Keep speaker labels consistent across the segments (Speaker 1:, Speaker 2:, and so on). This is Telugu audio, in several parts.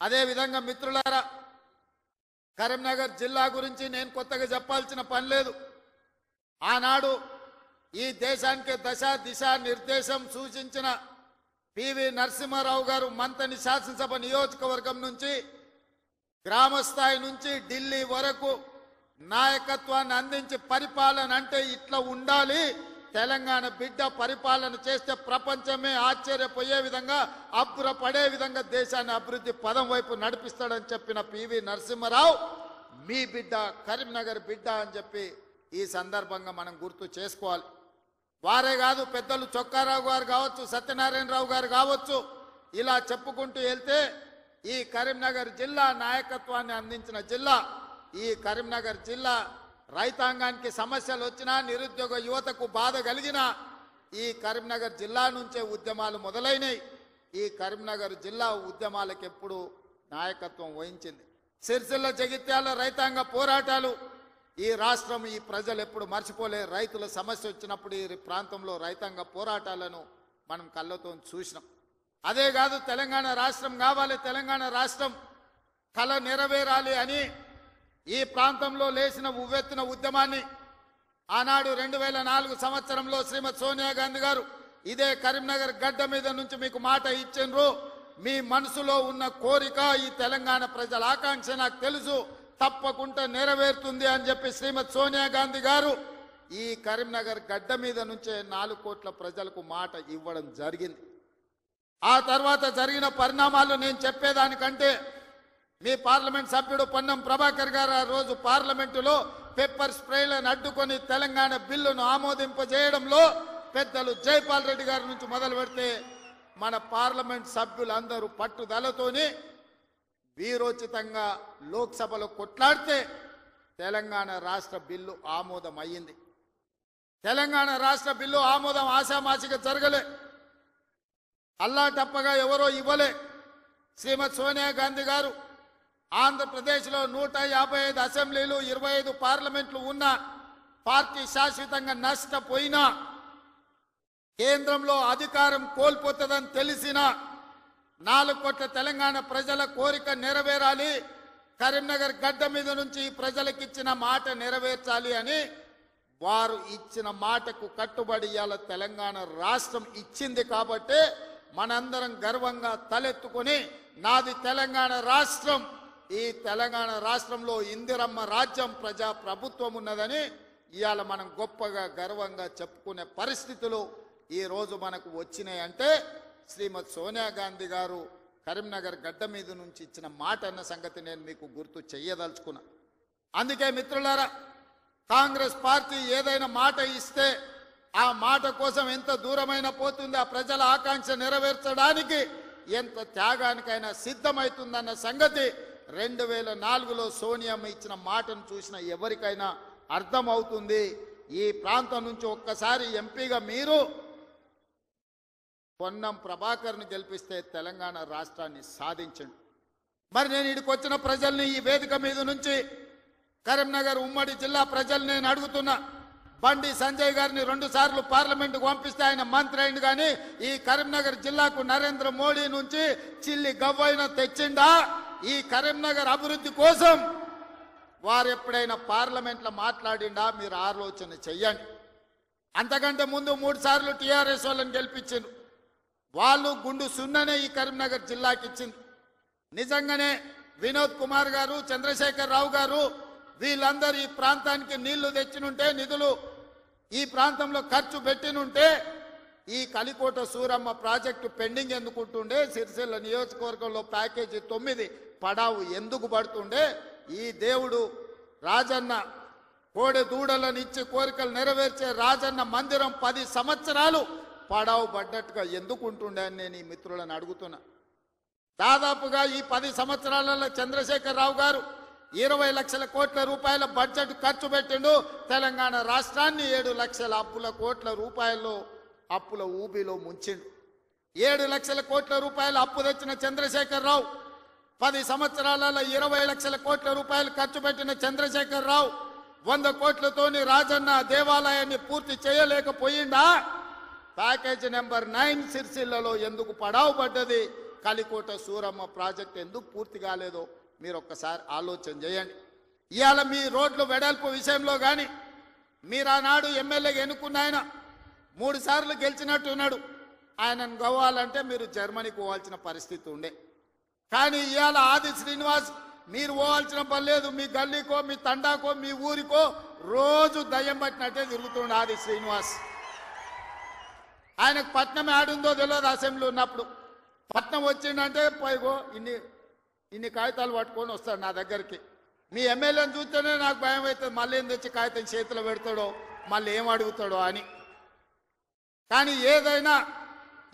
Speaker 1: అదే విధంగా మిత్రులారా, కరీంనగర్ జిల్లా గురించి నేను కొత్తగా చెప్పాల్సిన పని లేదు. ఆనాడు ఈ దేశానికి దశ దిశ నిర్దేశం సూచించిన పివి నరసింహారావు గారు మంతని శాసనసభ నియోజకవర్గం నుంచి గ్రామ స్థాయి నుంచి ఢిల్లీ వరకు నాయకత్వాన్ని అందించి పరిపాలన అంటే ఇట్లా ఉండాలి, తెలంగాణ బిడ్డ పరిపాలన చేస్తే ప్రపంచమే ఆశ్చర్యపోయే విధంగా అబ్బురపడే విధంగా దేశాన్ని అభివృద్ధి పదం వైపు నడిపిస్తాడని చెప్పిన పివి నరసింహారావు మీ బిడ్డ, కరీంనగర్ బిడ్డ అని చెప్పి ఈ సందర్భంగా మనం గుర్తు చేసుకోవాలి. వారే కాదు, పెద్దలు చొక్కారావు గారు కావచ్చు, సత్యనారాయణరావు గారు కావచ్చు, ఇలా చెప్పుకుంటూ వెళ్తే ఈ కరీంనగర్ జిల్లా నాయకత్వాన్ని అందించిన జిల్లా. ఈ కరీంనగర్ జిల్లా రైతాంగానికి సమస్యలు వచ్చినా, నిరుద్యోగ యువతకు బాధ కలిగిన ఈ కరీంనగర్ జిల్లా నుంచే ఉద్యమాలు మొదలైనవి. ఈ కరీంనగర్ జిల్లా ఉద్యమాలకు ఎప్పుడు నాయకత్వం వహించింది. సిరిసిల్ల జగిత్యాల రైతాంగ పోరాటాలు ఈ రాష్ట్రం, ఈ ప్రజలు ఎప్పుడు మర్చిపోలే. రైతుల సమస్య వచ్చినప్పుడు ఈ ప్రాంతంలో రైతాంగ పోరాటాలను మనం కళ్ళతో చూసినాం. అదే కాదు, తెలంగాణ రాష్ట్రం కావాలి, తెలంగాణ రాష్ట్రం కళ నెరవేరాలి అని ఈ ప్రాంతంలో లేచిన ఉవ్వెత్తున ఉద్యమాన్ని ఆనాడు 2004 సంవత్సరంలో శ్రీమతి సోనియా గాంధీ గారు ఇదే కరీంనగర్ గడ్డ మీద నుంచి మీకు మాట ఇచ్చిండ్రు. మీ మనసులో ఉన్న కోరిక, ఈ తెలంగాణ ప్రజల ఆకాంక్ష నాకు తెలుసు, తప్పకుండా నెరవేరుతుంది అని చెప్పి శ్రీమతి సోనియా గాంధీ గారు ఈ కరీంనగర్ గడ్డ మీద నుంచే 4 కోట్ల ప్రజలకు మాట ఇవ్వడం జరిగింది. ఆ తర్వాత జరిగిన పరిణామాలు నేను చెప్పేదానికంటే మీ పార్లమెంట్ సభ్యుడు పొన్నం ప్రభాకర్ గారు ఆ రోజు పార్లమెంటులో పెప్పర్ స్ప్రేలను అడ్డుకొని తెలంగాణ బిల్లును ఆమోదింపజేయడంలో పెద్దలు జైపాల్ రెడ్డి గారి నుంచి మొదలు పెడితే మన పార్లమెంట్ సభ్యులందరూ పట్టుదలతోని వీరోచితంగా లోక్సభలో కొట్లాడితే తెలంగాణ రాష్ట్ర బిల్లు ఆమోదం అయ్యింది. తెలంగాణ రాష్ట్ర బిల్లు ఆమోదం ఆశామాసిగా జరగలే, అల్లాటప్పగా ఎవరో ఇవ్వలే. శ్రీమతి సోనియా గాంధీ గారు ఆంధ్రప్రదేశ్లో 155 అసెంబ్లీలు, 25 పార్లమెంట్లు ఉన్న పార్టీ శాశ్వతంగా నష్టపోయినా, కేంద్రంలో అధికారం కోల్పోతుందని తెలిసిన 4 కోట్ల తెలంగాణ ప్రజల కోరిక నెరవేరాలి, కరీంనగర్ గడ్డ మీద నుంచి ప్రజలకిచ్చిన మాట నెరవేర్చాలి అని వారు ఇచ్చిన మాటకు కట్టుబడి ఇవాళ తెలంగాణ రాష్ట్రం ఇచ్చింది. కాబట్టి మనందరం గర్వంగా తలెత్తుకొని నాది తెలంగాణ రాష్ట్రం, ఈ తెలంగాణ రాష్ట్రంలో ఇందిరమ్మ రాజ్యం, ప్రజా ప్రభుత్వం ఉన్నదని ఇవాళ మనం గొప్పగా గర్వంగా చెప్పుకునే పరిస్థితులు ఈ రోజు మనకు వచ్చినాయంటే శ్రీమతి సోనియా గాంధీ గారు కరీంనగర్ గడ్డ మీద నుంచి ఇచ్చిన మాట అన్న సంగతి నేను మీకు గుర్తు చెయ్యదలుచుకున్నా. అందుకే మిత్రులారా, కాంగ్రెస్ పార్టీ ఏదైనా మాట ఇస్తే ఆ మాట కోసం ఎంత దూరమైనా పోతుంది, ఆ ప్రజల ఆకాంక్ష నెరవేర్చడానికి ఎంత త్యాగానికైనా సిద్ధమవుతుందన్న సంగతి 2004లో సోనియమ్మ ఇచ్చిన మాటను చూసిన ఎవరికైనా అర్థమవుతుంది. ఈ ప్రాంతం నుంచి ఒక్కసారి ఎంపీగా మీరు పొన్నం ప్రభాకర్ను గెలిపిస్తే తెలంగాణ రాష్ట్రాన్ని సాధించండి. మరి నేను ఇక్కడికి వచ్చిన ప్రజల్ని ఈ వేదిక మీద నుంచి, కరీంనగర్ ఉమ్మడి జిల్లా ప్రజలు నేను అడుగుతున్నా, బండి సంజయ్ గారిని 2 సార్లు పార్లమెంటుకు పంపిస్తే ఆయన మంత్రి అయింది, కానీ ఈ కరీంనగర్ జిల్లాకు నరేంద్ర మోడీ నుంచి చిల్లి గవ్వైన తెచ్చిండా? ఈ కరీంనగర్ అభివృద్ధి కోసం వారు ఎప్పుడైనా పార్లమెంట్లో మాట్లాడిండా? మీరు ఆలోచన చెయ్యండి. అంతకంటే ముందు 3 సార్లు టీఆర్ఎస్ వాళ్ళని గెలిపించిండ్రు. వాళ్ళు గుండు సున్ననే ఈ కరీంనగర్ జిల్లాకి ఇచ్చింది. నిజంగానే వినోద్ కుమార్ గారు, చంద్రశేఖర్ రావు గారు వీళ్ళందరూ ఈ ప్రాంతానికి నీళ్లు తెచ్చినుంటే, నిధులు ఈ ప్రాంతంలో ఖర్చు పెట్టినుంటే ఈ కలికోట సూరమ్మ ప్రాజెక్టు పెండింగ్ ఎందుకుంటుండే? సిరిసిల్ల నియోజకవర్గంలో ప్యాకేజీ 9 పడావు ఎందుకు పడుతుండే? ఈ దేవుడు రాజన్న కోడె దూడలను ఇచ్చి కోరికలు నెరవేర్చే రాజన్న మందిరం 10 సంవత్సరాలు పడావు పడ్డట్టుగా ఎందుకు ఉంటుండే అని నేను ఈ మిత్రులను అడుగుతున్నా. దాదాపుగా ఈ 10 సంవత్సరాలలో చంద్రశేఖర్ రావు గారు 20 లక్షల కోట్ల రూపాయల బడ్జెట్ ఖర్చు పెట్టిండు. తెలంగాణ రాష్ట్రాన్ని 7 లక్షల కోట్ల రూపాయల్లో అప్పుల ఊబిలో ముంచిండు. 7 లక్షల కోట్ల రూపాయల అప్పు తెచ్చిన చంద్రశేఖర్ రావు, 10 సంవత్సరాలలో 20 లక్షల కోట్ల రూపాయలు ఖర్చు పెట్టిన చంద్రశేఖర్ రావు 100 కోట్లతోని రాజన్న దేవాలయాన్ని పూర్తి చేయలేకపోయిందా? ప్యాకేజ్ నెంబర్ 9 సిరిసిల్లలో ఎందుకు పడావు పడ్డది? కలికోట సూరమ్మ ప్రాజెక్ట్ ఎందుకు పూర్తి కాలేదో మీరు ఒక్కసారి ఆలోచన చేయండి. ఇవాళ మీ రోడ్లు వెడల్పు విషయంలో కానీ మీరు ఆనాడు ఎమ్మెల్యేగా ఎన్నుకున్న ఆయన 3 సార్లు గెలిచినట్టున్నాడు. ఆయనను గవ్వాలంటే మీరు జర్మనీకి పోవాల్సిన పరిస్థితి ఉండే. కానీ ఇవాళ ఆది శ్రీనివాస్ మీరు పోవాల్సిన పని లేదు. మీ గల్లీకో మీ తండాకో మీ ఊరికో రోజు దయ్యం పట్టినట్టే తిరుగుతుండే ఆది శ్రీనివాస్. ఆయనకు పట్నం ఆడుందో తెలియదు. అసెంబ్లీ ఉన్నప్పుడు పట్నం వచ్చిందంటే పైగో ఇన్ని కాగితాలు పట్టుకొని వస్తాడు నా దగ్గరికి. మీ ఎమ్మెల్యేని చూస్తేనే నాకు భయం అవుతుంది, మళ్ళీ ఏం తెచ్చి కాగితం చేతిలో పెడతాడో, మళ్ళీ ఏం అడుగుతాడో అని. కానీ ఏదైనా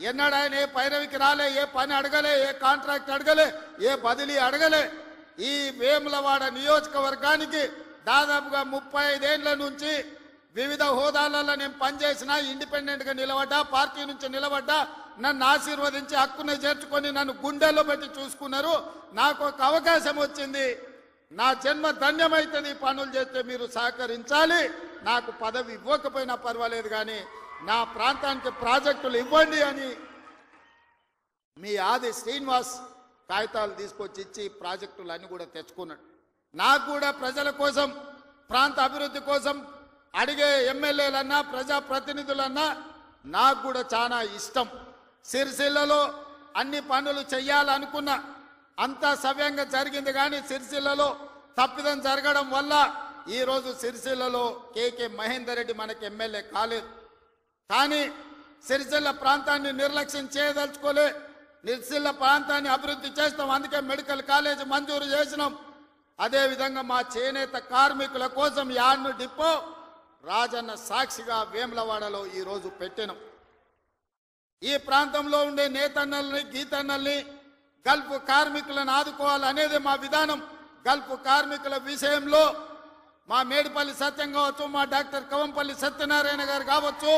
Speaker 1: ఎన్నడూ ఆయన ఏ పైరవికి రాలే, ఏ పని అడగలే, ఏ కాంట్రాక్ట్ అడగలే, ఏ బదిలీ అడగలే. ఈ వేములవాడ నియోజకవర్గానికి దాదాపుగా 35 ఏళ్ల నుంచి వివిధ హోదాలలో నేను పనిచేసిన, ఇండిపెండెంట్గా నిలబడ్డా, పార్టీ నుంచి నిలబడ్డా, నన్ను ఆశీర్వదించి హక్కును చేర్చుకొని నన్ను గుండెల్లో పెట్టి చూసుకున్నారు. నాకు ఒక అవకాశం వచ్చింది, నా జన్మ ధన్యమైతుంది. పనులు చేస్తే మీరు సహకరించాలి. నాకు పదవి ఇవ్వకపోయినా పర్వాలేదు, కానీ నా ప్రాంతానికి ప్రాజెక్టులు ఇవ్వండి అని మీ ఆది శ్రీనివాస్ కాగితాలు తీసుకొచ్చి ఇచ్చి ప్రాజెక్టులు అన్ని కూడా తెచ్చుకున్నాడు. నాకు కూడా ప్రజల కోసం, ప్రాంత అభివృద్ధి కోసం అడిగే ఎమ్మెల్యేలన్నా ప్రజాప్రతినిధులన్నా నాకు కూడా చాలా ఇష్టం. సిరిసిల్లలో అన్ని పనులు చెయ్యాలనుకున్నా, అంతా సవ్యంగా జరిగింది. కానీ సిరిసిల్లలో తప్పిదం జరగడం వల్ల ఈరోజు సిరిసిల్లలో కేకే మహేందర్ రెడ్డి మనకి ఎమ్మెల్యే కాలేదు. కానీ సిరిసిల్ల ప్రాంతాన్ని నిర్లక్ష్యం చేయదలుచుకోలే. సిరిసిల్ల ప్రాంతాన్ని అభివృద్ధి చేస్తాం, అందుకే మెడికల్ కాలేజ్ మంజూరు చేసినాం. అదేవిధంగా మా చేనేత కార్మికుల కోసం యార్ను డిపో రాజన్న సాక్షిగా వేములవాడలో ఈరోజు పెట్టినాం. ఈ ప్రాంతంలో ఉండే నేతన్నల్ని, గీతన్నల్ని, గల్ఫ్ కార్మికులను ఆదుకోవాలనేది మా విధానం. గల్ఫ్ కార్మికుల విషయంలో మా మేడిపల్లి సత్యం కావచ్చు, మా డాక్టర్ కవంపల్లి సత్యనారాయణ గారు కావచ్చు,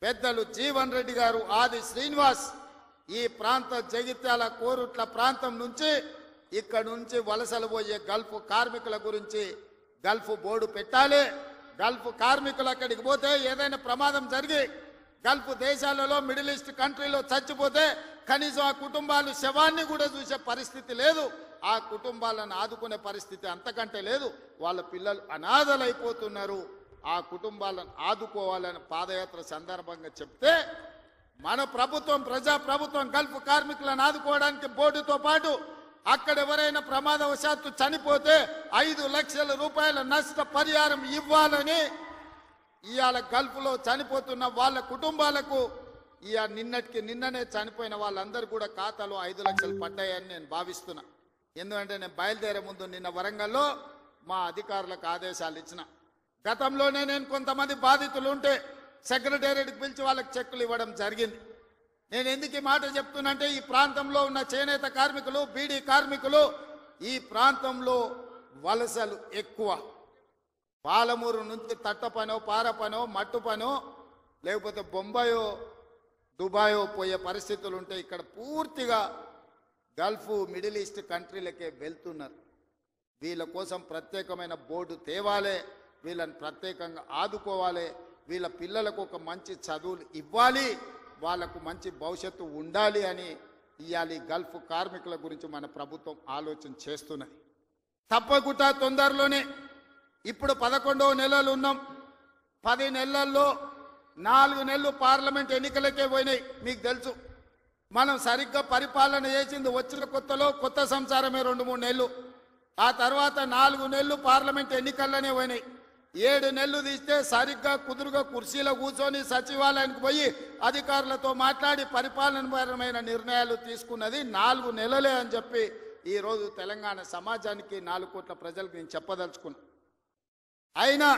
Speaker 1: పెద్దలు జీవన్ రెడ్డి గారు, ఆది శ్రీనివాస్ ఈ ప్రాంత జగిత్యాల కోరుట్ల ప్రాంతం నుంచి ఇక్కడ నుంచి వలసలు పోయే గల్ఫ్ కార్మికుల గురించి గల్ఫ్ బోర్డు పెట్టాలి. గల్ఫ్ కార్మికులు అక్కడికి పోతే ఏదైనా ప్రమాదం జరిగి గల్ఫ్ దేశాలలో, మిడిల్ ఈస్ట్ కంట్రీలో చచ్చిపోతే కనీసం ఆ కుటుంబాలు శవాన్ని కూడా చూసే పరిస్థితి లేదు. ఆ కుటుంబాలను ఆదుకునే పరిస్థితి అంతకంటే లేదు. వాళ్ళ పిల్లలు అనాథలైపోతున్నారు. ఆ కుటుంబాలను ఆదుకోవాలని పాదయాత్ర సందర్భంగా చెప్తే మన ప్రభుత్వం, ప్రజాప్రభుత్వం గల్ఫ్ కార్మికులను ఆదుకోవడానికి బోర్డుతో పాటు అక్కడ ఎవరైనా ప్రమాదవశాత్తు చనిపోతే 5 లక్షల రూపాయల నష్ట పరిహారం ఇవ్వాలని ఇవాళ గల్ఫ్లో చనిపోతున్న వాళ్ళ కుటుంబాలకు నిన్ననే చనిపోయిన వాళ్ళందరూ కూడా ఖాతాలో 5 లక్షలు పడ్డాయని నేను భావిస్తున్నా. ఎందుకంటే నేను బయలుదేరే ముందు నిన్న వరంగల్లో మా అధికారులకు ఆదేశాలు ఇచ్చిన. గతంలోనే నేను కొంతమంది బాధితులు ఉంటే సెక్రటేరియట్కి పిలిచి వాళ్ళకి చెక్కులు ఇవ్వడం జరిగింది. నేను ఎందుకు ఈ మాట చెప్తున్నంటే ఈ ప్రాంతంలో ఉన్న చేనేత కార్మికులు, బీడీ కార్మికులు ఈ ప్రాంతంలో వలసలు ఎక్కువ. పాలమూరు నుంచి తట్ట పనో, పార పనో, మట్టు పనో, లేకపోతే బొంబాయో, దుబాయో పోయే పరిస్థితులు ఉంటే ఇక్కడ పూర్తిగా గల్ఫ్, మిడిల్ ఈస్ట్ కంట్రీలకే వెళ్తున్నారు. వీళ్ళ కోసం ప్రత్యేకమైన బోర్డు తేవాలి, వీళ్ళని ప్రత్యేకంగా ఆదుకోవాలి, వీళ్ళ పిల్లలకు ఒక మంచి చదువులు ఇవ్వాలి, వాళ్లకు మంచి భవిష్యత్తు ఉండాలి అని ఇవాళ గల్ఫ్ కార్మికుల గురించి మన ప్రభుత్వం ఆలోచన చేస్తున్నది. తప్పకుండా తొందరలోనే ఇప్పుడు 11వ నెలలు ఉన్నాం. 10 నెలల్లో 4 నెలలు పార్లమెంట్ ఎన్నికలకే పోయినాయి. మీకు తెలుసు, మనం సరిగ్గా పరిపాలన చేసింది వచ్చిన కొత్తలో కొత్త సంసారమే 2-3 నెలలు. ఆ తర్వాత 4 నెలలు పార్లమెంట్ ఎన్నికల్లోనే పోయినాయి. 7 నెలలు తీస్తే సరిగ్గా కుదురుగా కుర్చీలో కూర్చొని సచివాలయానికి పోయి అధికారులతో మాట్లాడి పరిపాలనపరమైన నిర్ణయాలు తీసుకున్నది 4 నెలలే అని చెప్పి ఈరోజు తెలంగాణ సమాజానికి 4 కోట్ల ప్రజలకు నేను చెప్పదలుచుకున్నా. అయినా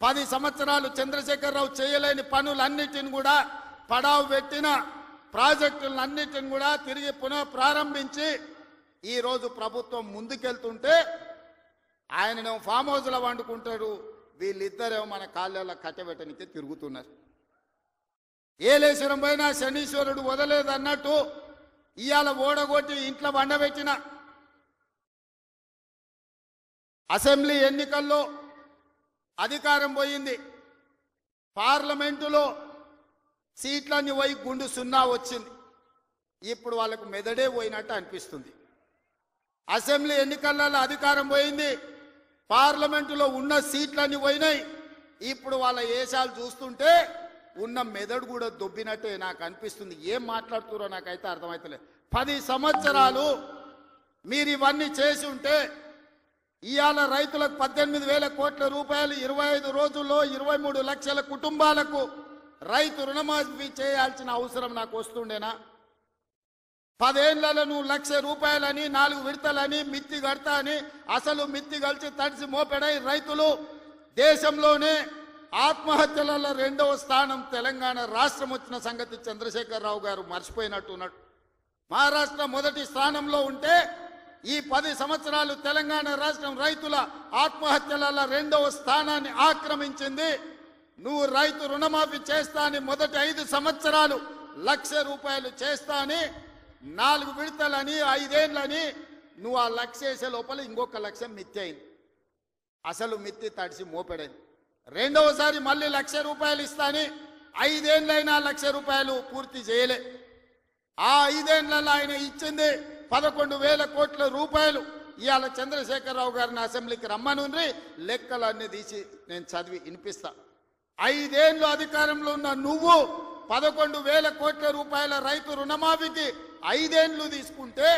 Speaker 1: 10 సంవత్సరాలు చంద్రశేఖరరావు చేయలేని పనులన్నిటిని కూడా పడావు పెట్టిన ప్రాజెక్టులన్నిటిని కూడా తిరిగి పునః ప్రారంభించి ఈరోజు ప్రభుత్వం ముందుకెళ్తుంటే ఆయనను ఫామ్ హౌస్లో వండుకుంటాడు, వీళ్ళిద్దరేమో మన కాళ్ళలో కట్టబెట్టనికి తిరుగుతున్నారు. ఏలేశ్వరం పైన శనీశ్వరుడు వదలేదు అన్నట్టు ఇవాళ ఓడగొట్టి ఇంట్లో వండబెట్టిన అసెంబ్లీ ఎన్నికల్లో అధికారం పోయింది. పార్లమెంటులో సీట్లన్నీ పోయి గుండు 0 వచ్చింది. ఇప్పుడు వాళ్ళకు మెదడే పోయినట్టు అనిపిస్తుంది. అసెంబ్లీ ఎన్నికలలో అధికారం పోయింది, పార్లమెంటులో ఉన్న సీట్లన్నీ పోయినాయి. ఇప్పుడు వాళ్ళ ఏషాలు చూస్తుంటే ఉన్న మెదడు కూడా దొబ్బినట్టే నాకు అనిపిస్తుంది. ఏం మాట్లాడుతున్నారో నాకైతే అర్థమవుతలేదు. 10 సంవత్సరాలు మీరు ఇవన్నీ చేసి ఉంటే ఇవాళ రైతులకు 18,000 కోట్ల రూపాయలు 25 రోజుల్లో 23 లక్షల కుటుంబాలకు రైతు రుణమాఫీ చేయాల్సిన అవసరం నాకు వస్తుండేనా? 10 ఏళ్లలో నువ్వు 1,00,000 రూపాయలని 4 విడతలని మిత్తి కడతా అని అసలు మిత్తి కలిసి తడిసి మోపెడై రైతులు దేశంలోనే ఆత్మహత్యలలో 2వ స్థానం తెలంగాణ రాష్ట్రం వచ్చిన సంగతి చంద్రశేఖరరావు గారు మర్చిపోయినట్టున్నాడు. మహారాష్ట్ర మొదటి స్థానంలో ఉంటే ఈ 10 సంవత్సరాలు తెలంగాణ రాష్ట్రం రైతుల ఆత్మహత్యలలో 2వ స్థానాన్ని ఆక్రమించింది. నువ్వు రైతు రుణమాఫీ చేస్తా అని మొదటి 5 సంవత్సరాలు 1,00,000 రూపాయలు చేస్తా అని 4 విడతలని 5 ఏళ్ళని నువ్వు ఆ 1,00,000 చేసే లోపల ఇంకొక 1,00,000 మిత్తి అయింది. అసలు మిత్తి తడిసి మోపెడైంది. రెండవసారి మళ్ళీ 1,00,000 రూపాయలు ఇస్తాని 5 ఏళ్ళైనా 1,00,000 రూపాయలు పూర్తి చేయలే. ఆ 5 ఏళ్లలో ఆయన ఇచ్చింది 11,000 కోట్ల రూపాయలు. ఇవాళ చంద్రశేఖరరావు గారిని అసెంబ్లీకి రమ్మనుండ్రి, లెక్కలన్నీ తీసి నేను చదివి వినిపిస్తా. 5 ఏళ్ళు అధికారంలో ఉన్న నువ్వు 11,000 కోట్ల రూపాయల రైతు రుణమాఫీకి 5 ఏళ్ళు తీసుకుంటే,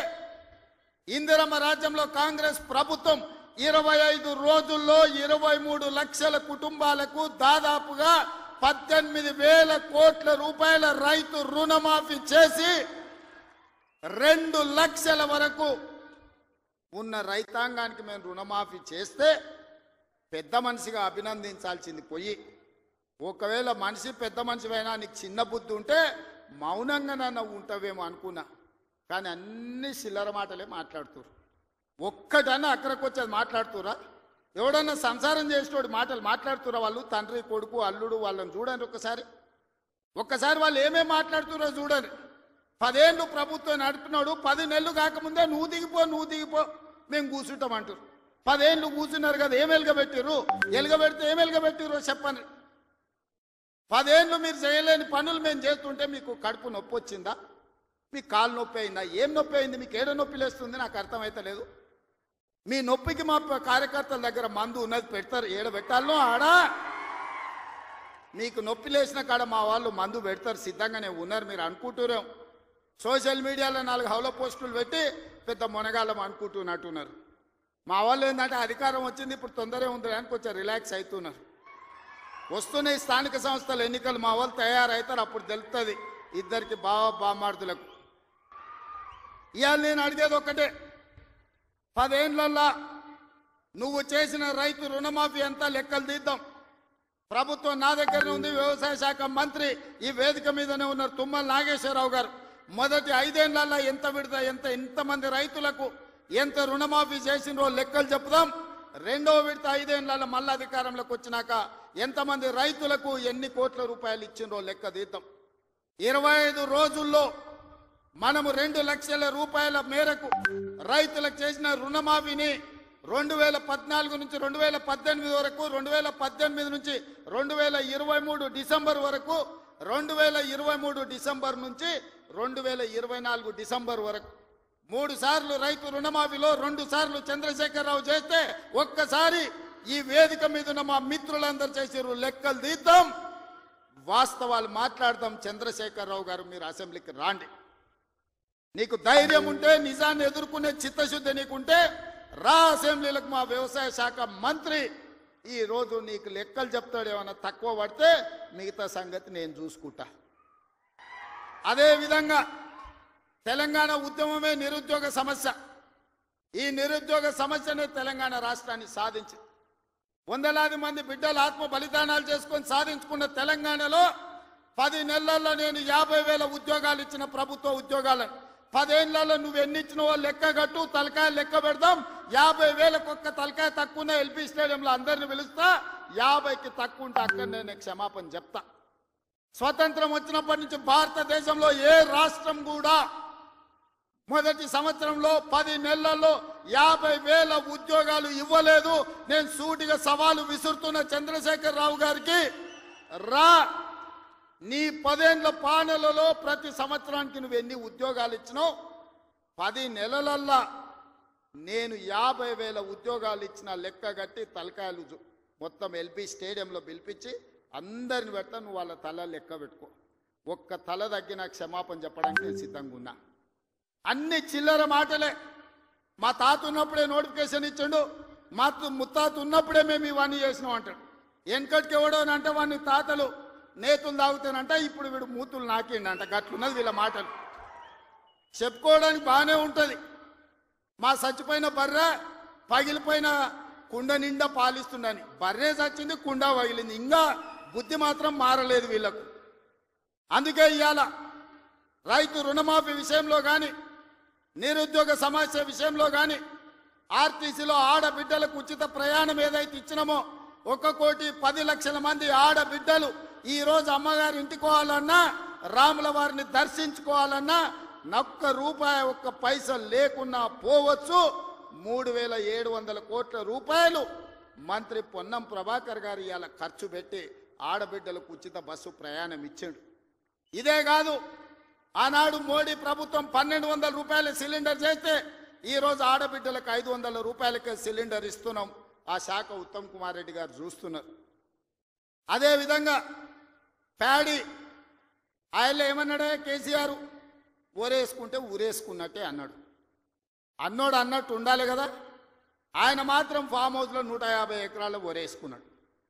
Speaker 1: ఇందిరమ్మ రాజ్యంలో కాంగ్రెస్ ప్రభుత్వం 25 రోజుల్లో 23 లక్షల కుటుంబాలకు దాదాపుగా 18,000 కోట్ల రూపాయల రైతు రుణమాఫీ చేసి 2 లక్షల వరకు ఉన్న రైతాంగానికి మేము రుణమాఫీ చేస్తే పెద్ద మనిషిగా అభినందించాల్సింది పోయి, ఒకవేళ మనిషి పెద్ద మనిషివైనా నీకు చిన్న బుద్ధి ఉంటే మౌనంగా నన్ను ఉంటావేమో అనుకున్నా. కానీ అన్ని చిల్లర మాటలే మాట్లాడుతురు. ఒక్కటన్నా అక్కడికి వచ్చేది మాట్లాడుతురా? ఎవడన్నా సంసారం చేసేటోడు మాటలు మాట్లాడుతురా? వాళ్ళు తండ్రి కొడుకు అల్లుడు వాళ్ళని చూడండి ఒక్కసారి వాళ్ళు ఏమేమి మాట్లాడుతురో చూడండి. 10 ఏళ్ళు ప్రభుత్వం నడిపినాడు, 10 నెలలు కాకముందే నువ్వు దిగిపో మేము కూర్చుంటామంటారు. 10 ఏళ్ళు కూర్చున్నారు కదా, ఏం ఎలుగబెట్టిర్రు? ఎలుగబెడితే ఏం ఎలుగబెట్టిర్రో చెప్పండి. 10 ఏళ్ళు మీరు చేయలేని పనులు మేము చేస్తుంటే మీకు కడుపు నొప్పి వచ్చిందా? మీకు కాలు నొప్పి అయిందా? ఏం నొప్పి అయింది? మీకు ఏడ నొప్పి లేస్తుంది? నాకు అర్థమైతలేదు. మీ నొప్పికి మా కార్యకర్తల దగ్గర మందు ఉన్నది, పెడతారు. ఏడ పెట్టాలనో ఆడా మీకు నొప్పి లేచిన కాడ మా వాళ్ళు మందు పెడతారు, సిద్ధంగానే ఉన్నారు. మీరు అనుకుంటున్నాం సోషల్ మీడియాలో 4 హౌల పోస్టులు పెట్టి పెద్ద మొనగాళ్ళం అనుకుంటున్నట్టున్నారు. మా వాళ్ళు ఏంటంటే అధికారం వచ్చింది ఇప్పుడు తొందరగా ఉంది అని కొంచెం రిలాక్స్ అవుతున్నారు. వస్తున్నాయి స్థానిక సంస్థల ఎన్నికలు, మా వాళ్ళు తయారవుతారు, అప్పుడు తెలుస్తుంది ఇద్దరికి బామార్దులకు. ఇవాళ నేను అడిగేది ఒక్కటే, 10 ఏళ్లలో నువ్వు చేసిన రైతు రుణమాఫీ అంతా లెక్కలు తీద్దాం. ప్రభుత్వం నా దగ్గరనే ఉంది, వ్యవసాయ శాఖ మంత్రి ఈ వేదిక మీదనే ఉన్నారు, తుమ్మల నాగేశ్వరరావు గారు. మొదటి 5 ఏళ్లలో ఎంత విడత, ఎంతమంది రైతులకు ఎంత రుణమాఫీ చేసినో లెక్కలు చెప్పుదాం. 2వ విడత 5 ఏళ్లలో మళ్ళీ అధికారంలోకి వచ్చినాక ఎంతమంది రైతులకు ఎన్ని కోట్ల రూపాయలు ఇచ్చినో లెక్క తీద్దాం. 25 రోజుల్లో మనము 2 లక్షల రూపాయల మేరకు రైతులకు చేసిన రుణమాఫీని 2014 నుంచి 2018 వరకు, 2018 నుంచి 2023 డిసెంబర్ వరకు, 2023 డిసెంబర్ నుంచి 2024 డిసెంబర్ వరకు 3 సార్లు రైతు రుణమాఫీలో 2 సార్లు చంద్రశేఖరరావు చేస్తే ఒక్కసారి ఈ వేదిక మీద ఉన్న మా మిత్రులందరూ చేసారు. లెక్కలు తీద్దాం, వాస్తవాలు మాట్లాడదాం. చంద్రశేఖరరావు గారు మీరు అసెంబ్లీకి రాండి. నీకు ధైర్యం ఉంటే, నిజాన్ని ఎదుర్కొనే చిత్తశుద్ధి నీకుంటే రా అసెంబ్లీలకు. మా వ్యవసాయ శాఖ మంత్రి ఈ రోజు నీకు లెక్కలు చెప్తాడు. ఏమన్నా తక్కువ పడితే మిగతా సంగతి నేను చూసుకుంటా. అదేవిధంగా తెలంగాణ ఉద్యమమే నిరుద్యోగ సమస్య. ఈ నిరుద్యోగ సమస్యనే తెలంగాణ రాష్ట్రాన్ని సాధించి వందలాది మంది బిడ్డలు ఆత్మ బలిదానాలు చేసుకొని సాధించుకున్న తెలంగాణలో 10 నెలల్లో నేను 50,000 ఉద్యోగాలు ఇచ్చిన ప్రభుత్వ ఉద్యోగాలను 10 ఏళ్లలో నువ్వు ఎన్ని ఇచ్చినవో లెక్క కట్టు, తలకాయ లెక్క పెడదాం. 50,000కు ఒక్క తలకాయ తక్కువ ఎల్పీ స్టేడియంలో అందరిని పిలుస్తా. 50కి తక్కువ ఉంటే అక్కడ నేను క్షమాపణ చెప్తా. స్వతంత్రం వచ్చినప్పటి నుంచి భారతదేశంలో ఏ రాష్ట్రం కూడా మొదటి సంవత్సరంలో 10 నెలల్లో 50,000 ఉద్యోగాలు ఇవ్వలేదు. నేను సూటిగా సవాలు విసురుతున్న చంద్రశేఖరరావు గారికి, రా నీ 10 ఏళ్ల పాలనలో ప్రతి సంవత్సరానికి నువ్వు ఎన్ని ఉద్యోగాలు ఇచ్చినావు? 10 నెలలల్లా నేను 50,000 ఉద్యోగాలు ఇచ్చిన లెక్క కట్టి తలకాయలు మొత్తం ఎల్బీ స్టేడియంలో పిలిపించి అందరిని పెడతా, నువ్వు వాళ్ళ తల లెక్క పెట్టుకో. ఒక్క తల తగ్గి నాకు క్షమాపణ చెప్పడానికి నేను సిద్ధంగా ఉన్నా. అన్ని చిల్లర మాటలే. మా తాత ఉన్నప్పుడే నోటిఫికేషన్ ఇచ్చిండు, మా ముత్తాత ఉన్నప్పుడే మేము ఇవన్నీ చేసినాం అంటాడు. వెనకటికి ఎవడోనంటే వాడిని తాతలు నేతులు తాగుతానంట, ఇప్పుడు వీడు మూతులు నాకిండంట. గట్లున్నది వీళ్ళ మాటలు. చెప్పుకోవడానికి బాగానే ఉంటుంది. మా చచ్చిపోయిన బర్రె పగిలిపోయిన కుండ నిండా పాలిస్తుండని. బర్రె చచ్చింది, కుండ పగిలింది, ఇంకా బుద్ధి మాత్రం మారలేదు వీళ్లకు. అందుకే ఇవాళ రైతు రుణమాఫీ విషయంలో కానీ, నిరుద్యోగ సమస్య విషయంలో కానీ, ఆర్టీసీలో ఆడబిడ్డలకు ఉచిత ప్రయాణం ఏదైతే ఇచ్చినామో 1,10,00,000 మంది ఆడబిడ్డలు ఈరోజు అమ్మగారి ఇంటికి పోవాలన్నా, రాముల వారిని దర్శించుకోవాలన్నా ఒక్క రూపాయి ఒక్క పైసా లేకున్నా పోవచ్చు. 3,700 కోట్ల రూపాయలు మంత్రి పొన్నం ప్రభాకర్ గారు ఇవాళ ఖర్చు పెట్టి ఆడబిడ్డలకు ఉచిత బస్సు ప్రయాణం ఇచ్చాడు. ఇదే కాదు, ఆనాడు మోడీ ప్రభుత్వం 1,200 రూపాయల సిలిండర్ చేస్తే ఈరోజు ఆడబిడ్డలకు 500 రూపాయలకే సిలిండర్ ఇస్తున్నాం. ఆ శాఖ ఉత్తమ్ కుమార్ రెడ్డి గారు చూస్తున్నారు. అదేవిధంగా ప్యాడీ ఆయన ఏమన్నాడే కేసీఆర్, ఊరేసుకుంటే ఊరేసుకున్నట్టే అన్నాడు. అన్నట్టు ఉండాలి కదా. ఆయన మాత్రం ఫామ్ హౌస్లో 150 ఎకరాల్లో ఊరేసుకున్నాడు.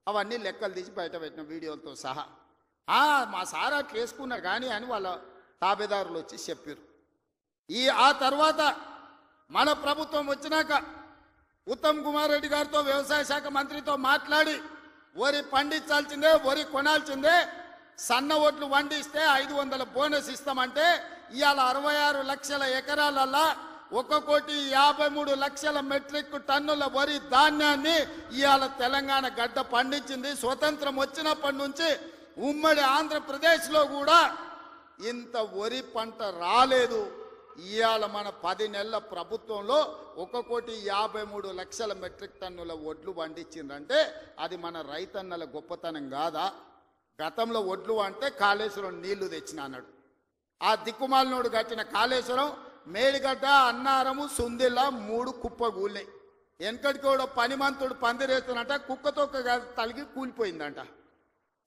Speaker 1: అవన్నీ లెక్కలు తీసి బయట పెట్టిన వీడియోలతో సహా. మా సార్ అట్లా వేసుకున్నారు కానీ అని వాళ్ళ తాబేదారులు వచ్చి చెప్పారు. ఆ తర్వాత మన ప్రభుత్వం వచ్చినాక ఉత్తమ్ కుమార్ రెడ్డి గారితో వ్యవసాయ శాఖ మంత్రితో మాట్లాడి వరి పండించాల్సిందే, వరి కొనాల్సిందే, సన్న ఒడ్లు వండిస్తే 500 బోనస్ ఇస్తామంటే ఇవాళ 66 లక్షల ఎకరాలల్లా 1,53,00,000 మెట్రిక్ టన్నుల వరి ధాన్యాన్ని ఇవాళ తెలంగాణ గడ్డ పండించింది. స్వతంత్రం వచ్చినప్పటి నుంచి ఉమ్మడి ఆంధ్రప్రదేశ్లో కూడా ఇంత వరి పంట రాలేదు. ఇవాళ మన 10 నెలల ప్రభుత్వంలో 1,53,00,000 మెట్రిక్ టన్నుల వడ్లు పండించిందంటే అది మన రైతన్నల గొప్పతనం కాదా? గతంలో వడ్లు అంటే కాళేశ్వరం నీళ్లు తెచ్చిన అన్నాడు. ఆ దిక్కుమాలినోడు కట్టిన కాళేశ్వరం మేడిగడ్డ, అన్నారము, సుందిల్ల 3 కుప్పగూలినాయి. వెనకటికి కూడా పనిమంతుడు పందిరేస్తున్నట్ట కుక్కతో తలిగి కూలిపోయిందంట.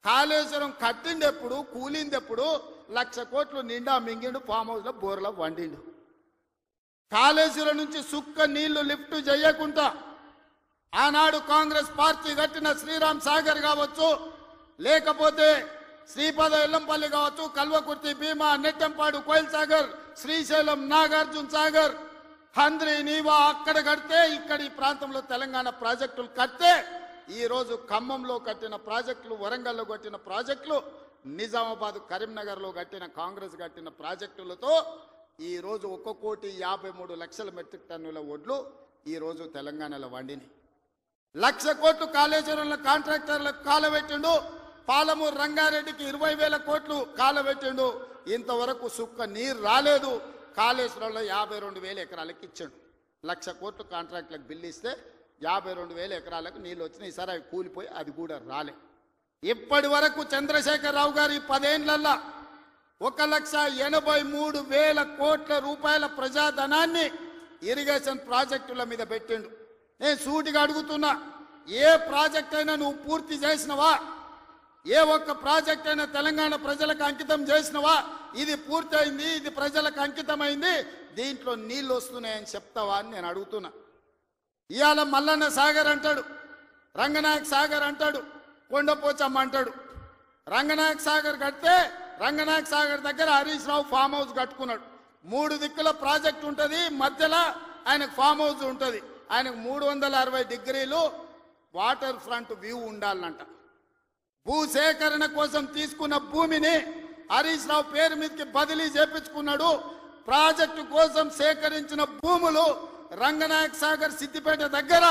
Speaker 1: కాళేశ్వరం కట్టిండెప్పుడు, కూలిందెప్పుడు 1,00,000 కోట్లు నిండా మింగిండు, ఫామ్ హౌస్లో బోర్లో వండిండు. కాళేశ్వరం నుంచి సుక్క నీళ్లు లిఫ్ట్ చేయకుండా ఆనాడు కాంగ్రెస్ పార్టీ కట్టిన శ్రీరామ్ సాగర్ కావచ్చు, లేకపోతే శ్రీపద ఎల్లంపల్లి కావచ్చు, కల్వకుర్తి, భీమా, నెట్టంపాడు, కోయిల్ సాగర్, శ్రీశైలం, నాగార్జున సాగర్, హంద్రి, నీవా అక్కడ కడితే ఇక్కడ ఈ ప్రాంతంలో తెలంగాణ ప్రాజెక్టులు కడితే ఈరోజు ఖమ్మంలో కట్టిన ప్రాజెక్టులు, వరంగల్లో కట్టిన ప్రాజెక్టులు, నిజామాబాద్, కరీంనగర్లో కట్టిన కాంగ్రెస్ కట్టిన ప్రాజెక్టులతో ఈరోజు 1,53,00,000 మెట్రిక్ టన్నుల వడ్లు ఈరోజు తెలంగాణలో వండినాయి. 1,00,000 కోట్లు కాళేశ్వరంలో కాంట్రాక్టర్లకు కాలబెట్టిండు. పాలమూరు రంగారెడ్డికి 20,000 కోట్లు కాలబెట్టిండు. ఇంతవరకు సుక్క నీరు రాలేదు. కాళేశ్వరంలో 52,000 ఎకరాలకు ఇచ్చాడు. 1,00,000 కోట్లు కాంట్రాక్టులకు బిల్లు ఇస్తే 52,000 ఎకరాలకు నీళ్ళు వచ్చినాయి. ఈసారి అవి కూలిపోయి అది కూడా రాలే. ఇప్పటి వరకు చంద్రశేఖరరావు గారు ఈ 10 ఏళ్లల్లా 1,83,000 కోట్ల రూపాయల ప్రజాధనాన్ని ఇరిగేషన్ ప్రాజెక్టుల మీద పెట్టిండు. నేను సూటిగా అడుగుతున్నా, ఏ ప్రాజెక్ట్ అయినా నువ్వు పూర్తి చేసినవా? ఏ ఒక్క ప్రాజెక్ట్ అయినా తెలంగాణ ప్రజలకు అంకితం చేసినవా? ఇది పూర్తయింది, ఇది ప్రజలకు అంకితమైంది, దీంట్లో నీళ్ళు వస్తున్నాయని చెప్తావా అని నేను అడుగుతున్నా. ఇవాళ మల్లన్న సాగర్ అంటాడు, రంగనాయక సాగర్ అంటాడు, కొండపోచమ్మ అంటాడు. రంగనాయక సాగర్ కడితే రంగనాయక సాగర్ దగ్గర హరీష్ రావు ఫామ్ హౌస్ కట్టుకున్నాడు. 3 దిక్కుల ప్రాజెక్ట్ ఉంటుంది, మధ్యలో ఆయనకు ఫామ్ హౌస్ ఉంటుంది. ఆయనకు 360 డిగ్రీలు వాటర్ ఫ్రంట్ వ్యూ ఉండాలంట. భూసేకరణ కోసం తీసుకున్న భూమిని హరీష్ రావు పేరు మీదకి బదిలీ చేపించుకున్నాడు. ప్రాజెక్టు కోసం సేకరించిన భూములు రంగనాయక సాగర్, సిద్దిపేట దగ్గర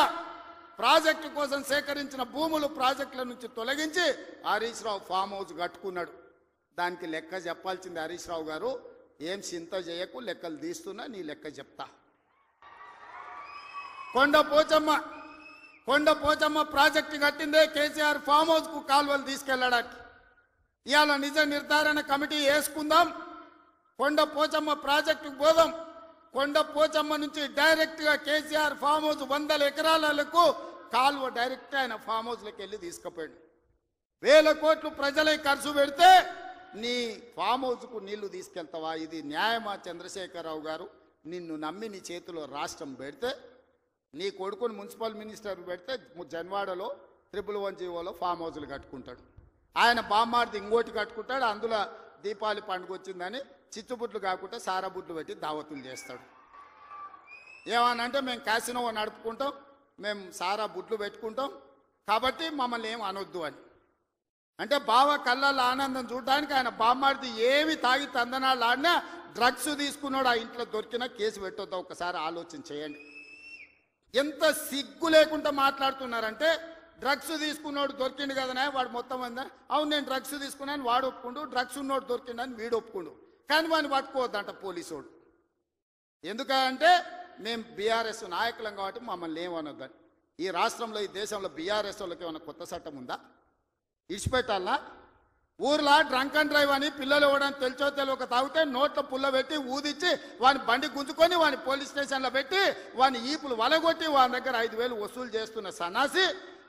Speaker 1: ప్రాజెక్టు కోసం సేకరించిన భూములు ప్రాజెక్టుల నుంచి తొలగించి హరీష్ రావు ఫామ్ హౌస్ కట్టుకున్నాడు. దానికి లెక్క చెప్పాల్సింది హరీష్ రావు గారు. ఏం చింత చేయకు, లెక్కలు తీస్తున్నా, నీ లెక్క చెప్తా. కొండ పోచమ్మ ప్రాజెక్టు కట్టిందే కేసీఆర్ ఫామ్ హౌస్ కు కాలువలు తీసుకెళ్లడానికి. ఇవాళ నిజ నిర్ధారణ కమిటీ వేసుకుందాం, కొండ పోచమ్మ ప్రాజెక్టుకు పోదాం. కొండ పోచమ్మ నుంచి డైరెక్ట్గా కేసీఆర్ ఫామ్ హౌస్ 100 ఎకరాలకు కాలువ డైరెక్ట్ ఆయన ఫామ్ హౌస్లోకి వెళ్ళి తీసుకుపోయాడు. 1000 కోట్లు ప్రజలై ఖర్చు పెడితే నీ ఫామ్ హౌస్కు నీళ్లు తీసుకెళ్తావా? ఇది న్యాయమా? చంద్రశేఖరరావు గారు, నిన్ను నమ్మి నీ చేతిలో రాష్ట్రం పెడితే, నీ కొడుకుని మున్సిపల్ మినిస్టర్ పెడితే జన్వాడలో 111 జీవోలో ఫామ్ హౌస్లు కట్టుకుంటాడు. ఆయన బామ్మార్ది ఇంకోటి కట్టుకుంటాడు. అందులో దీపావళి పండుగ వచ్చిందని చిచ్చుబుట్లు కాకుండా సారాబుట్లు పెట్టి దావతులు చేస్తాడు. ఏమనంటే మేము క్యాసినో నడుపుకుంటాం, మేము సారా బుట్లు పెట్టుకుంటాం, కాబట్టి మమ్మల్ని ఏం అనొద్దు అని. అంటే బావ కళ్ళల్లో ఆనందం చూడడానికి ఆయన బామ్మార్ది ఏమి తాగి తందనాలు ఆడినా డ్రగ్స్ తీసుకున్నాడు ఆ ఇంట్లో దొరికినా కేసు పెట్టొద్దా? ఒకసారి ఆలోచన చేయండి. ఎంత సిగ్గు లేకుండా మాట్లాడుతున్నారంటే, డ్రగ్స్ తీసుకున్నాడు దొరికిండు కదనే వాడు మొత్తం అందా, అవును నేను డ్రగ్స్ తీసుకున్నాను వాడు ఒప్పుకుండు, డ్రగ్స్ ఉన్నోడు దొరికిండని వీడు ఒప్పుకుండు, కానీ వాడిని పట్టుకోవద్దంట పోలీసోడు. ఎందుకంటే మేము బీఆర్ఎస్ నాయకులం కాబట్టి మమ్మల్ని ఏమనొద్దని. ఈ రాష్ట్రంలో ఈ దేశంలో బీఆర్ఎస్ వాళ్ళకి ఏమైనా కొత్త చట్టం ఉందా? ఇడిచిపెట్టాలా? ఊర్లో డ్రంక్ అండ్ డ్రైవ్ అని పిల్లలు ఇవ్వడానికి తెలిచో తెలియక తాగితే నోట్లో పుల్ల పెట్టి ఊదిచ్చి వాని బండి గుంజుకొని వాని పోలీస్ స్టేషన్లో పెట్టి వాని ఈపులు వలగొట్టి వాని దగ్గర 5,000 వసూలు చేస్తున్న సన్నాసి,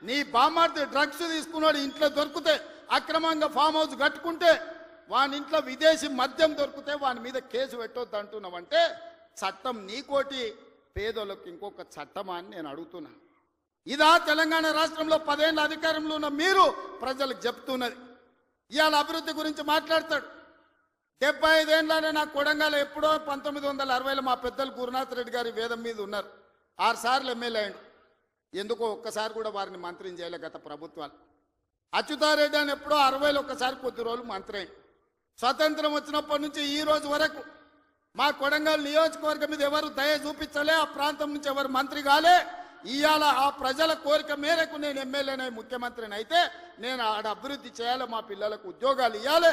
Speaker 1: నీ బామ్మార్ది డ్రగ్స్ తీసుకున్నాడు ఇంట్లో దొరికితే, అక్రమంగా ఫామ్ హౌస్ కట్టుకుంటే, వాని ఇంట్లో విదేశీ మద్యం దొరికితే వాని మీద కేసు పెట్టొద్దు అంటున్నావంటే చట్టం నీకోటి పేదోళ్ళకి ఇంకొక చట్టమా అని నేను అడుగుతున్నా. ఇదా తెలంగాణ రాష్ట్రంలో 10 ఏళ్ళ అధికారంలో ఉన్న మీరు ప్రజలకు చెప్తున్నది? ఇవాళ అభివృద్ధి గురించి మాట్లాడతాడు. 75 ఏళ్ళనే నాకు కొడంగల్ ఎప్పుడో 1960లో మా పెద్దలు గురునాథ్ రెడ్డి గారి వేదం మీద ఉన్నారు. 6 సార్లు ఎమ్మెల్యే అయ్యాడు. ఎందుకో ఒక్కసారి కూడా వారిని మంత్రిని చేయలే గత ప్రభుత్వాలు. అచ్యుతారెడ్డి అని ఎప్పుడో 60లో ఒక్కసారి కొద్ది రోజులు మంత్రి అయ్యాడు. స్వతంత్రం వచ్చినప్పటి నుంచి ఈ రోజు వరకు మా కొడంగల్ నియోజకవర్గం మీద ఎవరు దయ చూపించలే, ఆ ప్రాంతం నుంచి ఎవరు మంత్రి కాలే. ఇవాళ ఆ ప్రజల కోరిక మేరకు నేను ఎమ్మెల్యేనై ముఖ్యమంత్రిని అయితే నేను ఆడ అభివృద్ధి చేయాలి, మా పిల్లలకు ఉద్యోగాలు ఇవ్వాలి,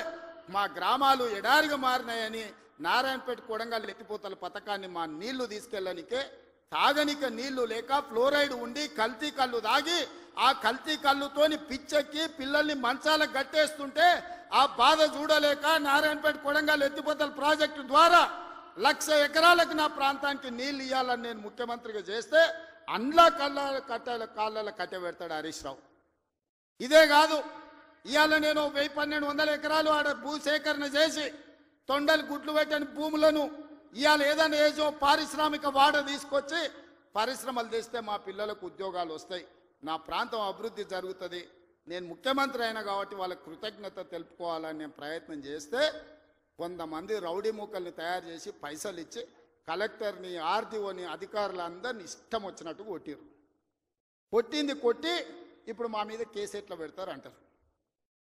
Speaker 1: మా గ్రామాలు ఎడారిగా మారినాయని నారాయణపేట కొడంగల్ ఎత్తిపోతల పథకాన్ని మా నీళ్లు తీసుకెళ్ళనికే తాగనిక నీళ్లు లేక ఫ్లోరైడ్ ఉండి కల్తీ కళ్ళు తాగి ఆ కల్తీ కళ్ళుతోని పిచ్చెక్కి పిల్లల్ని మంచాలకు గట్టేస్తుంటే ఆ బాధ చూడలేక నారాయణపేట కొడంగల్ ఎత్తిపోతల ప్రాజెక్టు ద్వారా 1,00,000 ఎకరాలకు నా ప్రాంతానికి నీళ్లు ఇవ్వాలని నేను ముఖ్యమంత్రిగా చేస్తే అండ్లా కాళ్ళ కట్టబెడతాడు హరీష్ రావు. ఇదే కాదు, ఇవాళ నేను 1,100-1,200 ఎకరాలు ఆడ భూసేకరణ చేసి తొండలు గుడ్లు పెట్టని భూములను ఇవాళ ఏదైనా ఏజో పారిశ్రామిక వాడ తీసుకొచ్చి పరిశ్రమలు తెస్తే మా పిల్లలకు ఉద్యోగాలు వస్తాయి, నా ప్రాంతం అభివృద్ధి జరుగుతుంది. నేను ముఖ్యమంత్రి అయినా కాబట్టి వాళ్ళకి కృతజ్ఞత తెలుపుకోవాలని నేను ప్రయత్నం చేస్తే కొంతమంది రౌడీ మూకల్ని తయారు చేసి పైసలు ఇచ్చి కలెక్టర్ని ఆర్డీఓని అధికారులందరినీ ఇష్టం వచ్చినట్టు కొట్టిరు. కొట్టింది కొట్టి ఇప్పుడు మా మీద కేసు ఎట్లా పెడతారు అంటారు.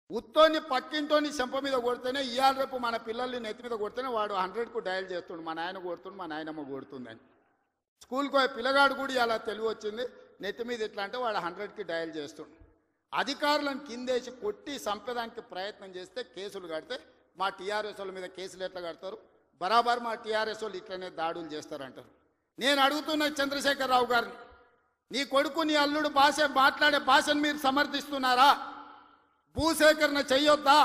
Speaker 1: ఉత్తోని పక్కింటోని చెంప మీద కొడితేనే ఇవాళ రేపు మన పిల్లల్ని నెత్తి మీద కొడితేనే వాడు 100కు డయల్ చేస్తుండు, మా నాయన కొడుతుండు, మా నాయనమ్మ కొడుతుందని. స్కూల్కి పోయే పిల్లగాడు కూడా అలా తెలివి వచ్చింది, నెత్తి మీద ఎట్లా అంటే వాడు 100కి డయల్ చేస్తుండు. అధికారులను కిందేసి కొట్టి చంపేదానికి ప్రయత్నం చేస్తే కేసులు కడితే మా టీఆర్ఎస్ వాళ్ళ మీద కేసులు ఎట్లా కడతారు? బరాబర్ మా టీఆర్ఎస్ వాళ్ళు ఇట్లనే దాడులు చేస్తారంటారు. నేను అడుగుతున్న చంద్రశేఖరరావు గారిని, నీ కొడుకు నీ అల్లుడు మాట్లాడే భాషను మీరు సమర్థిస్తున్నారా? భూసేకరణ చెయ్యొద్దా?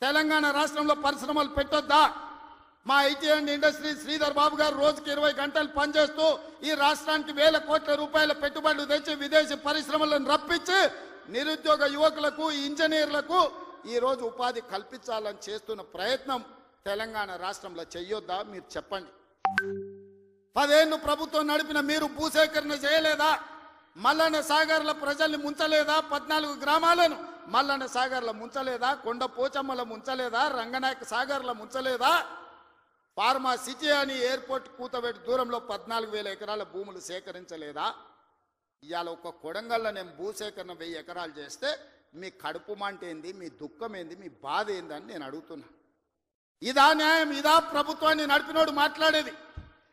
Speaker 1: తెలంగాణ రాష్ట్రంలో పరిశ్రమలు పెట్టొద్దా? మా IT and industry Sridhar Babu గారు రోజుకి 20 గంటలు పనిచేస్తూ ఈ రాష్ట్రానికి 1,000 కోట్ల రూపాయల పెట్టుబడులు తెచ్చి విదేశీ పరిశ్రమలను రప్పించి నిరుద్యోగ యువకులకు ఇంజనీర్లకు ఈరోజు ఉపాధి కల్పించాలని చేస్తున్న ప్రయత్నం తెలంగాణ రాష్ట్రంలో చెయ్యొద్దా? మీరు చెప్పండి. 10 ఏళ్ళు ప్రభుత్వం నడిపిన మీరు భూసేకరణ చేయలేదా? మల్లన్న సాగర్ల ప్రజల్ని ముంచలేదా? 14 గ్రామాలను మల్లన్న సాగర్ల ముంచలేదా? కొండ పోచమ్మల ముంచలేదా? రంగనాయక సాగర్ల ముంచలేదా? ఫార్మా సిటీ అని ఎయిర్పోర్ట్ కూతబెట్టి దూరంలో 14,000 ఎకరాల భూములు సేకరించలేదా? ఇవాళ ఒక కొడంగల్లో నేను భూసేకరణ 1000 ఎకరాలు చేస్తే మీ కడుపు మంట ఏంది, మీ దుఃఖం ఏంది, మీ బాధ ఏందని నేను అడుగుతున్నా. ఇదా న్యాయం? ఇదా ప్రభుత్వాన్ని నడిపినోడు మాట్లాడేది?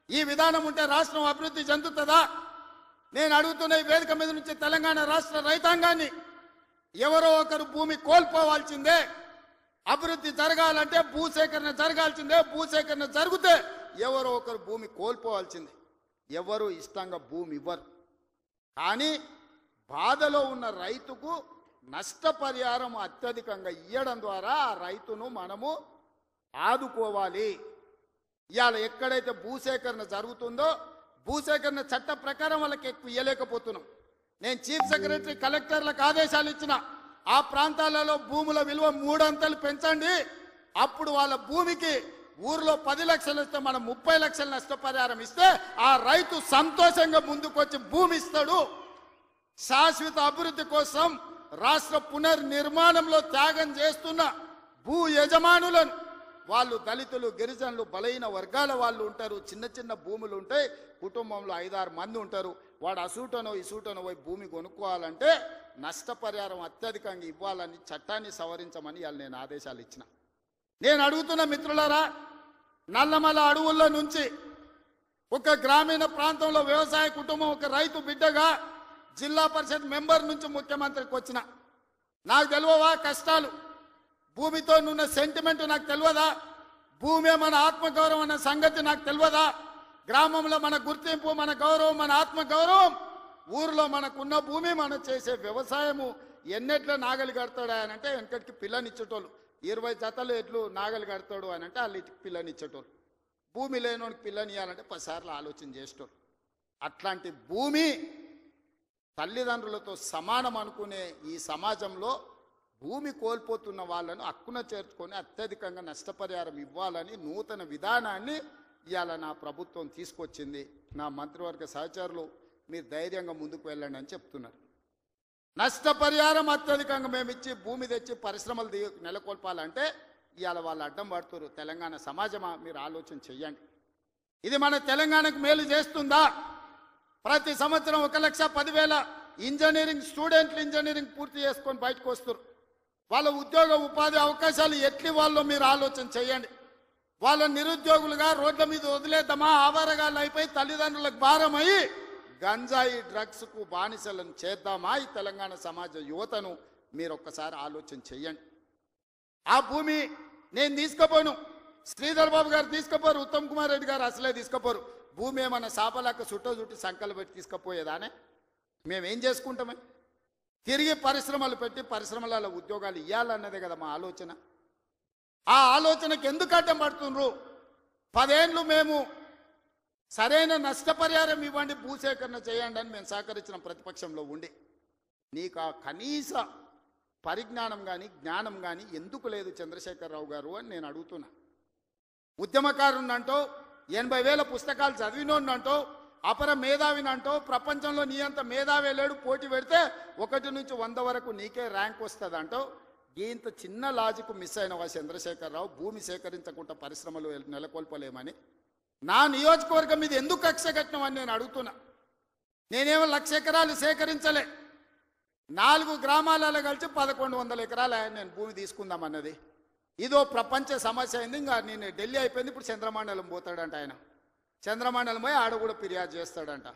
Speaker 1: ఈ విధానం ఉంటే రాష్ట్రం అభివృద్ధి చెందుతుందా? నేను అడుగుతున్న ఈ వేదిక మీద నుంచి తెలంగాణ రాష్ట్ర రైతాంగాన్ని, ఎవరో ఒకరు భూమి కోల్పోవాల్సిందే. అభివృద్ధి జరగాలంటే భూసేకరణ జరగాల్సిందే. భూసేకరణ జరిగితే ఎవరో ఒకరు భూమి కోల్పోవాల్సిందే. ఎవరు ఇష్టంగా భూమి ఇవ్వరు. కానీ బాధలో ఉన్న రైతుకు నష్టపరిహారం అత్యధికంగా ఇవ్వడం ద్వారా ఆ రైతును మనము ఆదుకోవాలి. ఇవాళ ఎక్కడైతే భూసేకరణ జరుగుతుందో భూసేకరణ చట్ట ప్రకారం వాళ్ళకి ఎక్కువ ఇవ్వలేకపోతున్నాం. నేను చీఫ్ సెక్రటరీ కలెక్టర్లకు ఆదేశాలు ఇచ్చిన, ఆ ప్రాంతాలలో భూముల విలువ 3 అంతలు పెంచండి. అప్పుడు వాళ్ళ భూమికి ఊర్లో 10 లక్షలు ఇస్తే మనం 30 లక్షల నష్టపరిహారం ఇస్తే ఆ రైతు సంతోషంగా ముందుకొచ్చి భూమి ఇస్తాడు. శాశ్వత అభివృద్ధి కోసం రాష్ట్ర పునర్నిర్మాణంలో త్యాగం చేస్తున్న భూ యజమానులను, వాళ్ళు దళితులు, గిరిజనులు, బలహీన వర్గాల వాళ్ళు ఉంటారు. చిన్న చిన్న భూములు ఉంటాయి, కుటుంబంలో 5-6 మంది ఉంటారు. వాడు అసూటనో ఇసూటనో పోయి భూమి కొనుక్కోవాలంటే నష్టపరిహారం అత్యధికంగా ఇవ్వాలని చట్టాన్ని సవరించమని వాళ్ళు నేను ఆదేశాలు ఇచ్చిన. నేను అడుగుతున్న మిత్రులారా, నల్లమల అడవుల్లో నుంచి ఒక గ్రామీణ ప్రాంతంలో వ్యవసాయ కుటుంబం, ఒక రైతు బిడ్డగా జిల్లా పరిషత్ మెంబర్ నుంచి ముఖ్యమంత్రికి వచ్చిన, నాకు తెలియవా కష్టాలు? భూమితో ఉన్న సెంటిమెంట్ నాకు తెలియదా? భూమి మన ఆత్మగౌరవం అన్న సంగతి నాకు తెలియదా? గ్రామంలో మన గుర్తింపు, మన గౌరవం, మన ఆత్మగౌరవం, ఊరిలో మనకున్న భూమి, మనం చేసే వ్యవసాయము. ఎన్నెట్ల నాగలి కడతాడు అని అంటే వెనకటికి పిల్లనిచ్చేటోళ్ళు, 20 జతలు ఎట్లు నాగలి కడతాడు అని అంటే వాళ్ళకి పిల్లనిచ్చేటోళ్ళు. భూమి లేనోడికి పిల్లనియాలంటే 10 సార్లు ఆలోచన చేసేటోళ్ళు. అట్లాంటి భూమి తల్లిదండ్రులతో సమానం అనుకునే ఈ సమాజంలో భూమి కోల్పోతున్న వాళ్ళను హక్కున చేర్చుకొని అత్యధికంగా నష్టపరిహారం ఇవ్వాలని నూతన విధానాన్ని ఇవాళ నా ప్రభుత్వం తీసుకొచ్చింది. నా మంత్రివర్గ సహచరులు మీరు ధైర్యంగా ముందుకు వెళ్ళండి అని చెప్తున్నారు. నష్టపరిహారం అత్యధికంగా మేము ఇచ్చి భూమి తెచ్చి పరిశ్రమలు నెలకొల్పాలంటే ఇవాళ వాళ్ళు అడ్డం పడుతున్నారు. తెలంగాణ సమాజమా, మీరు ఆలోచన చెయ్యండి. ఇది మన తెలంగాణకు మేలు చేస్తుందా? ప్రతి సంవత్సరం 1,10,000 ఇంజనీరింగ్ స్టూడెంట్లు ఇంజనీరింగ్ పూర్తి చేసుకొని బయటకు వస్తారు. వాళ్ళ ఉద్యోగ ఉపాధి అవకాశాలు ఎట్లి వాళ్ళో మీరు ఆలోచన చేయండి. వాళ్ళ నిరుద్యోగులుగా రోడ్ల మీద వదిలేద్దామా? ఆవారగాళ్ళు అయిపోయి తల్లిదండ్రులకు భారమై గంజాయి డ్రగ్స్కు బానిసలను చేద్దామా? ఈ తెలంగాణ సమాజ యువతను మీరు ఒక్కసారి ఆలోచన చెయ్యండి. ఆ భూమి నేను తీసుకుపోను, శ్రీధర్ బాబు గారు తీసుకుపోరు, ఉత్తమ్ కుమార్ రెడ్డి గారు అసలే తీసుకుపోరు. భూమి ఏమన్నా సాపలాక చుట్టి సంకలు పెట్టి తీసుకుపోయేదానే? మేమేం చేసుకుంటామే? తిరిగి పరిశ్రమలు పెట్టి పరిశ్రమలలో ఉద్యోగాలు ఇవ్వాలన్నదే కదా మా ఆలోచన. ఆ ఆలోచనకు ఎందుకు అడ్డం పడుతుండ్రు? 10 ఏళ్ళు మేము సరైన నష్టపరిహారం ఇవ్వండి, భూసేకరణ చేయండి అని మేము సహకరించిన ప్రతిపక్షంలో ఉండి నీకు ఆ కనీస పరిజ్ఞానం కానీ జ్ఞానం కానీ ఎందుకు లేదు చంద్రశేఖరరావు గారు అని నేను అడుగుతున్నా. ఉద్యమకారునంటో 80,000 పుస్తకాలు చదివినోన్నంటో అపర మేధావినంటో ప్రపంచంలో నీ అంత మేధావే లేడు, పోటీ పెడితే 1 నుంచి 100 వరకు నీకే ర్యాంక్ వస్తుందంటో ఇంత చిన్న లాజిక్ మిస్ అయినవా చంద్రశేఖరరావు? భూమి సేకరించకుండా పరిశ్రమలు నెలకొల్పలేమని నా నియోజకవర్గం మీద ఎందుకు కక్ష కట్టినవని నేను అడుగుతున్నా. నేనేమో 1,00,000 ఎకరాలు సేకరించలే, 4 గ్రామాలలో కలిసి 1,100 ఎకరాలు నేను భూమి తీసుకుందామన్నది. ఇదో ప్రపంచ సమస్య అయింది. ఇంకా నేను ఢిల్లీ అయిపోయింది, ఇప్పుడు చంద్రమండలం పోతాడంట ఆయన. చంద్రమండలం పోయి ఆడ కూడా ఫిర్యాదు చేస్తాడంట.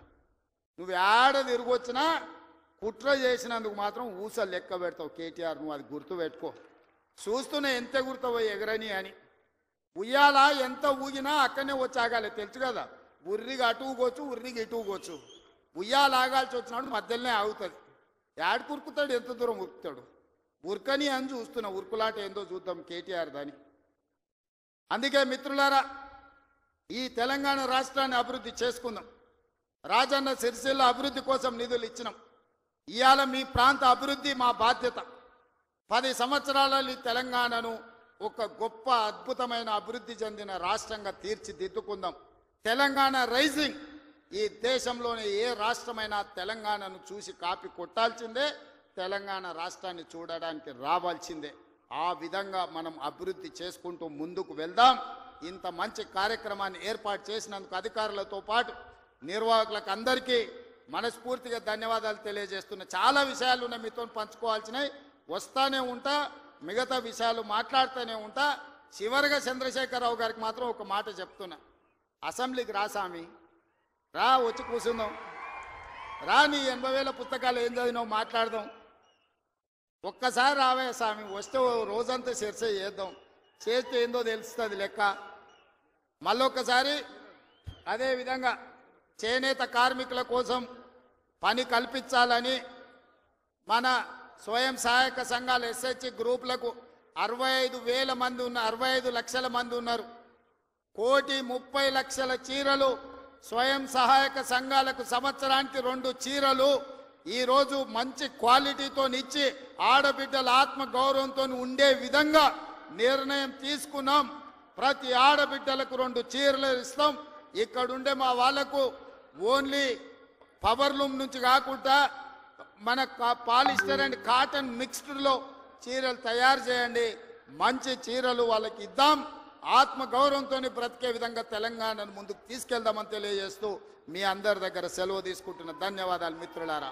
Speaker 1: నువ్వు ఆడ తిరిగొచ్చినా కుట్ర చేసినందుకు మాత్రం ఊసలు లెక్క పెడతావు కేటీఆర్, నువ్వు అది గుర్తు పెట్టుకో. చూస్తూనే ఎంత గుర్తావో ఎగరని అని. ఉయ్యాల ఎంత ఊగినా అక్కడనే వచ్చి ఆగాలి, తెలుసు కదా. ఉర్రిగా అటు ఊగొచ్చు, ఉర్రిగా ఇటు ఊగొచ్చు. ఉయ్యాల ఆగాల్సి వచ్చినప్పుడు మధ్యలోనే ఆగుతుంది. యాడ్ కురుకుతాడు, ఎంత దూరం ఉరుకుతాడు. ఉరకని అని చూస్తున్నా, ఉరుకులాట ఏందో చూద్దాం కేటీఆర్ దాని. అందుకే మిత్రులారా, ఈ తెలంగాణ రాష్ట్రాన్ని అభివృద్ధి చేసుకుందాం. రాజన్న సిరిసిల్ల అభివృద్ధి కోసం నిధులు ఇచ్చినాం. ఇవాళ మీ ప్రాంత అభివృద్ధి మా బాధ్యత. 10 సంవత్సరాలలో ఈ తెలంగాణను ఒక గొప్ప అద్భుతమైన అభివృద్ధి చెందిన రాష్ట్రంగా తీర్చిదిద్దుకుందాం. తెలంగాణ రైజింగ్. ఈ దేశంలోనే ఏ రాష్ట్రమైనా తెలంగాణను చూసి కాపీ కొట్టాల్సిందే, తెలంగాణ రాష్ట్రాన్ని చూడడానికి రావాల్సిందే. ఆ విధంగా మనం అభివృద్ధి చేసుకుంటూ ముందుకు వెళ్దాం. ఇంత మంచి కార్యక్రమాన్ని ఏర్పాటు చేసినందుకు అధికారులతో పాటు నిర్వాహకులకు అందరికీ మనస్ఫూర్తిగా ధన్యవాదాలు తెలియజేస్తున్నా. చాలా విషయాలు ఉన్నాయి మీతో పంచుకోవాల్సినవి, వస్తానే ఉంటా, మిగతా విషయాలు మాట్లాడుతూనే ఉంటా. చివరిగా చంద్రశేఖరరావు గారికి మాత్రం ఒక మాట చెప్తున్నా. అసెంబ్లీకి రా స్వామి, రా, వచ్చి కూర్చుందాం. రా, నీ 80,000 పుస్తకాలు ఏం చదివినావు మాట్లాడదాం. ఒక్కసారి రావే స్వామి, వస్తే రోజంతా చర్చ చేద్దాం. చేస్తే ఏందో తెలుస్తుంది లెక్క. మళ్ళొక్కసారి అదేవిధంగా చేనేత కార్మికుల కోసం పని కల్పించాలని మన స్వయం సహాయక సంఘాలు ఎస్హెచ్ గ్రూపులకు 65,000 మంది ఉన్నారు, 65 లక్షల మంది ఉన్నారు. 1,30,00,000 చీరలు స్వయం సహాయక సంఘాలకు సంవత్సరానికి 2 చీరలు ఈరోజు మంచి క్వాలిటీతో ఇచ్చి ఆడబిడ్డల ఆత్మ గౌరవంతో ఉండే విధంగా నిర్ణయం తీసుకున్నాం. ప్రతి ఆడబిడ్డలకు 2 చీరలు ఇస్తాం. ఇక్కడుండే మా వాళ్లకు ఓన్లీ పవర్ లూమ్ నుంచి కాకుండా మన పాలిస్టర్ అండ్ కాటన్ మిక్స్డ్లో చీరలు తయారు చేయండి. మంచి చీరలు వాళ్ళకి ఇద్దాం. ఆత్మ గౌరవంతో బ్రతికే విధంగా తెలంగాణను ముందుకు తీసుకెళ్దామని తెలియజేస్తూ మీ అందరి దగ్గర సెలవు తీసుకుంటున్న ధన్యవాదాలు మిత్రులారా.